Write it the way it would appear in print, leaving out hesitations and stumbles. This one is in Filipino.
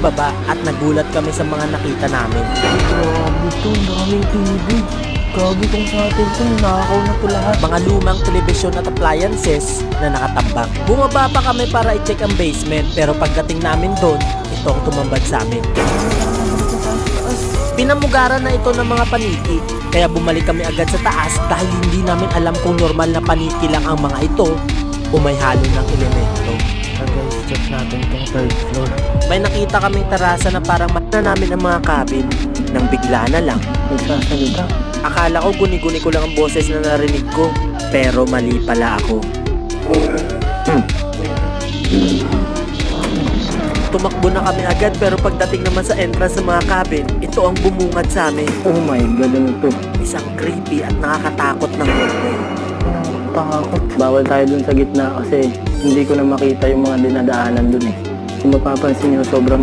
pagbaba at nagulat kami sa mga nakita namin. Grabe to, daming TV. Grabe kung sa atin to, nakakaw na to lahat. Mga lumang telebisyon at appliances na nakatambak. Bumaba pa kami para i-check ang basement pero pagdating namin doon, ito ang tumambad sa amin. Pinamugaran na ito ng mga paniki, kaya bumalik kami agad sa taas dahil hindi namin alam kung normal na paniki lang ang mga ito o may halo ng elemento. Guys, check natin itong third floor. May nakita kaming terasa na parang na namin ang mga cabin nang bigla na lang. Nagsasalita. Akala ko guni-guni ko lang ang boses na narinig ko, pero mali pala ako. Tumakbo na kami agad pero pagdating naman sa entrance ng mga cabin, ito ang bumungad sa amin. Oh my God, ano to? Isang creepy at nakakatakot na hallway. Takot. Bawal tayo dun sa gitna kasi hindi ko na makita yung mga dinadaanan dun eh. Kung mapapansin nyo, sobrang